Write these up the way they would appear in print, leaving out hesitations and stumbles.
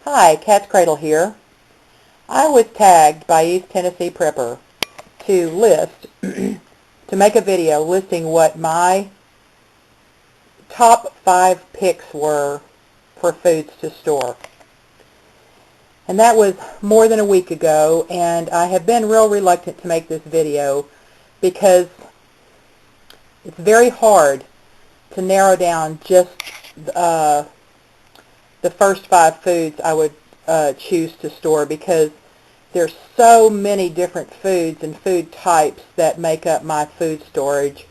Hi, katzcradul here. I was tagged by EastTennesseePrepper to make a video listing what my top 5 picks were for foods to store. And that was more than a week ago, and I have been real reluctant to make this video because it's very hard to narrow down just the first 5 foods I would choose to store, because there's so many different foods and food types that make up my food storage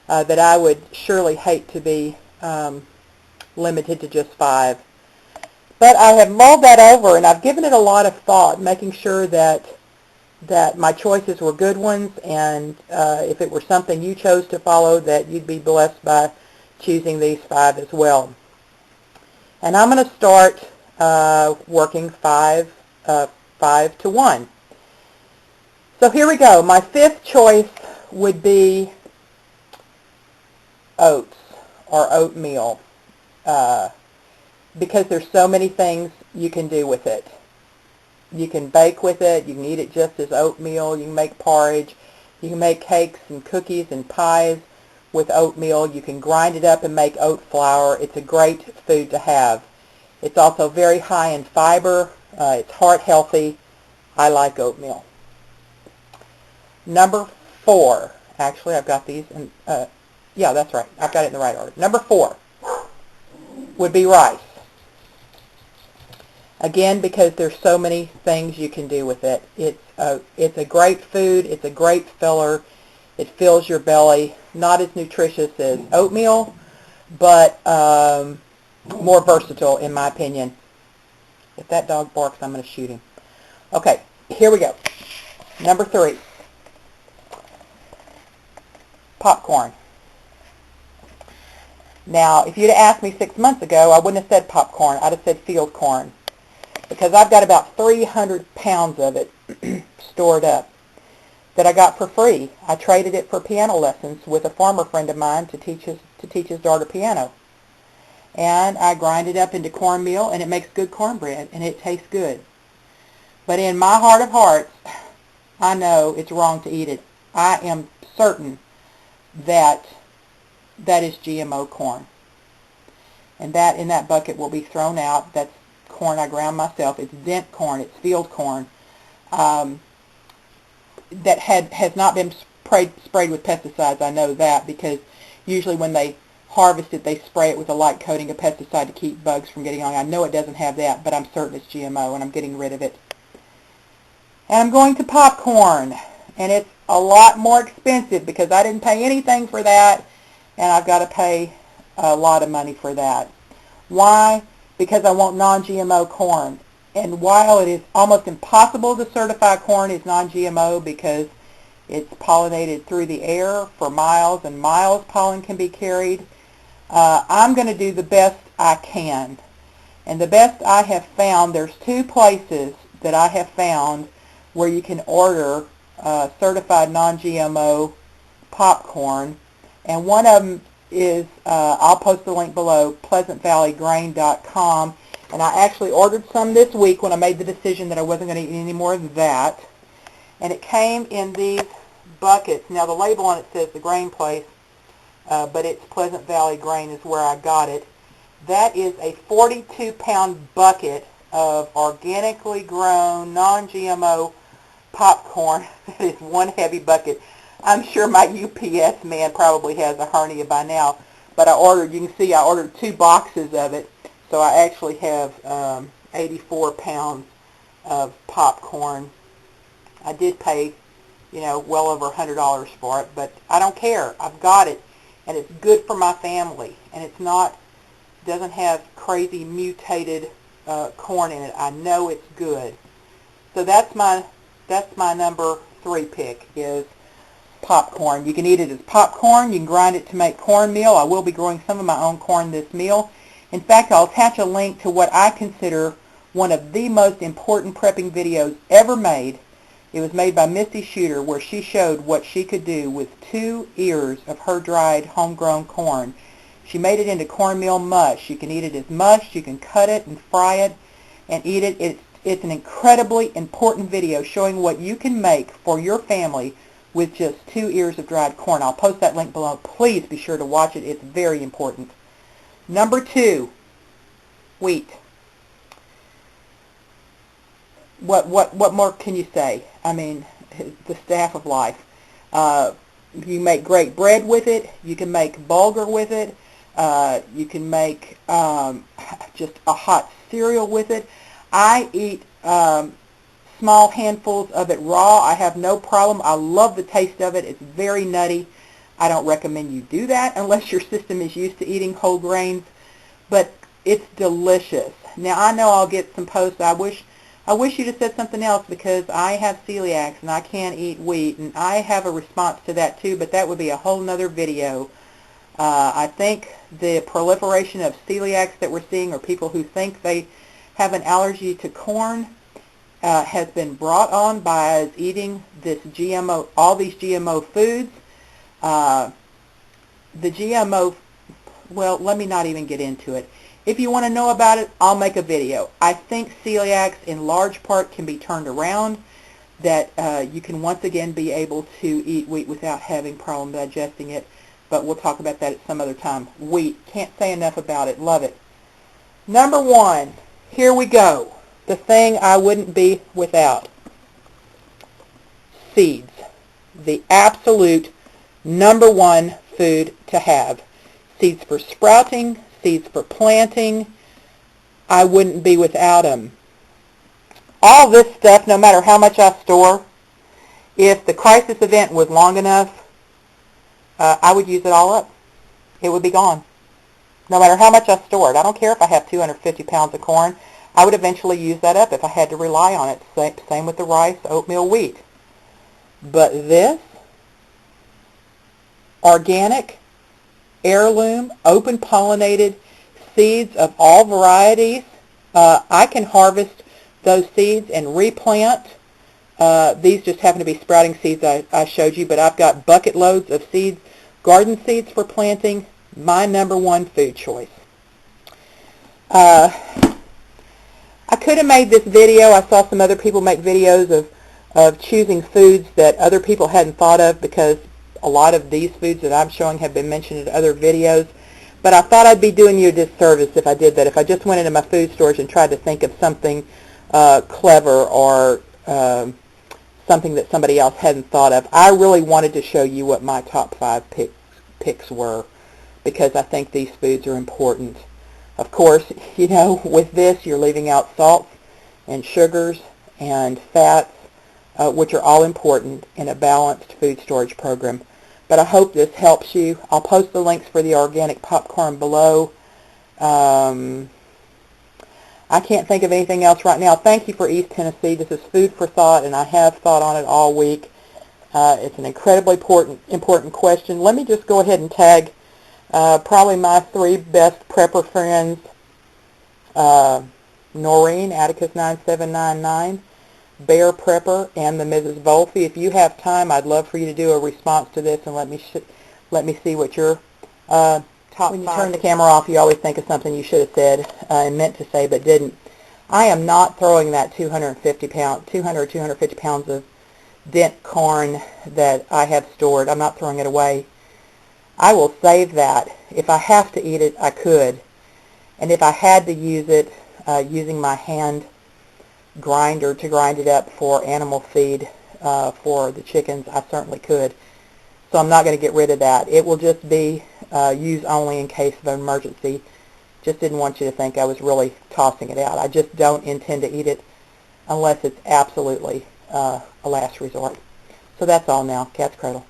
that I would surely hate to be limited to just 5. But I have mulled that over, and I've given it a lot of thought, making sure that my choices were good ones, and if it were something you chose to follow, that you'd be blessed by choosing these 5 as well. And I'm going to start working 5 to 1. So here we go. My 5th choice would be oats or oatmeal, because there's so many things you can do with it. You can bake with it. You can eat it just as oatmeal. You can make porridge. You can make cakes and cookies and pies with oatmeal. You can grind it up and make oat flour. It's a great food to have. It's also very high in fiber. It's heart healthy. I like oatmeal. Number 4. Actually, I've got these in, yeah, that's right. I've got it in the right order. Number 4 would be rice. Again, because there's so many things you can do with it. It's a great food. It's a great filler. It fills your belly. Not as nutritious as oatmeal, but more versatile, in my opinion. If that dog barks, I'm going to shoot him. Okay, here we go. Number 3. Popcorn. Now, if you'd asked me 6 months ago, I wouldn't have said popcorn. I'd have said field corn, because I've got about 300 pounds of it stored up that I got for free. I traded it for piano lessons with a farmer friend of mine to teach his daughter piano. And I grind it up into cornmeal, and it makes good cornbread, and it tastes good. But in my heart of hearts, I know it's wrong to eat it. I am certain that that is GMO corn. And that in that bucket will be thrown out. That's corn I ground myself. It's dent corn. It's field corn. That has not been sprayed with pesticides. I know that, because usually when they harvest it, they spray it with a light coating of pesticide to keep bugs from getting on. I know it doesn't have that, but I'm certain it's GMO, and I'm getting rid of it. And I'm going to popcorn, and it's a lot more expensive because I didn't pay anything for that, and I've got to pay a lot of money for that. Why? Because I want non-GMO corn. And while it is almost impossible to certify corn as non-GMO because it's pollinated through the air for miles and miles, pollen can be carried, I'm going to do the best I can. And the best I have found, there's 2 places that I have found where you can order certified non-GMO popcorn. And one of them is, I'll post the link below, PleasantValleyGrain.com. And I actually ordered some this week when I made the decision that I wasn't going to eat any more of that. And it came in these buckets. Now the label on it says the grain place, but it's Pleasant Valley Grain is where I got it. That is a 42-pound bucket of organically grown, non-GMO popcorn. That is one heavy bucket. I'm sure my UPS man probably has a hernia by now, but you can see I ordered 2 boxes of it, so I actually have 84 pounds of popcorn. I did pay, well over $100 for it, but I don't care. I've got it, and it's good for my family, and doesn't have crazy mutated corn in it. I know it's good. So that's my number 3 pick, is popcorn. You can eat it as popcorn. You can grind it to make cornmeal. I will be growing some of my own corn this meal. In fact, I'll attach a link to what I consider one of the most important prepping videos ever made. It was made by Misty, where she showed what she could do with 2 ears of her dried homegrown corn. She made it into cornmeal mush. You can eat it as mush. You can cut it and fry it. and eat it. It's an incredibly important video showing what you can make for your family with just 2 ears of dried corn. I'll post that link below. Please be sure to watch it. It's very important. Number 2, wheat. What more can you say? I mean, the staff of life. You make great bread with it. You can make bulgur with it. You can make just a hot cereal with it. I eat small handfuls of it raw. I have no problem. I love the taste of it. It's very nutty. I don't recommend you do that unless your system is used to eating whole grains, but it's delicious. Now, I know I'll get some posts. I wish you'd have said something else because I have celiacs and I can't eat wheat, and I have a response to that too, but that would be a whole nother video. I think the proliferation of celiacs that we're seeing, or people who think they have an allergy to corn, has been brought on by us eating this GMO, all these GMO foods. The GMO, well, let me not even get into it. If you want to know about it, I'll make a video. I think celiacs in large part can be turned around, that you can once again be able to eat wheat without having problem digesting it, but we'll talk about that at some other time. Wheat, can't say enough about it, love it. Number 1, here we go. The thing I wouldn't be without. Seeds. The absolute number 1 food to have. Seeds for sprouting, seeds for planting. I wouldn't be without them. All this stuff, no matter how much I store, if the crisis event was long enough, I would use it all up. It would be gone. No matter how much I store it. I don't care if I have 250 pounds of corn. I would eventually use that up if I had to rely on it. Same with the rice, oatmeal, wheat. But this, organic, heirloom, open pollinated seeds of all varieties, I can harvest those seeds and replant. These just happen to be sprouting seeds I showed you, but I've got bucket loads of seeds, garden seeds for planting, my number 1 food choice. I could have made this video. I saw some other people make videos of choosing foods that other people hadn't thought of, because a lot of these foods that I'm showing have been mentioned in other videos. But I thought I'd be doing you a disservice if I did that, if I just went into my food storage and tried to think of something clever or something that somebody else hadn't thought of. I really wanted to show you what my top 5 picks were, because I think these foods are important. Of course, you know, with this you're leaving out salts and sugars and fats, which are all important in a balanced food storage program. But I hope this helps you. I'll post the links for the organic popcorn below. I can't think of anything else right now. Thank you for East Tennessee. This is food for thought, and I have thought on it all week. It's an incredibly important question. Let me just go ahead and tag probably my 3 best prepper friends, Noreen, Atticus9799, BexarPrepper, and TheMrsVolfie. If you have time, I'd love for you to do a response to this and let me see what your top 5. When you turn the camera off, you always think of something you should have said and meant to say but didn't. I am not throwing that 200 or 250 pounds of dent corn that I have stored. I'm not throwing it away. I will save that. If I have to eat it, I could. And if I had to use it, using my hand grinder to grind it up for animal feed for the chickens, I certainly could. So I'm not going to get rid of that. It will just be used only in case of an emergency. Just didn't want you to think I was really tossing it out. I just don't intend to eat it unless it's absolutely a last resort. So that's all now. Cat's Cradle.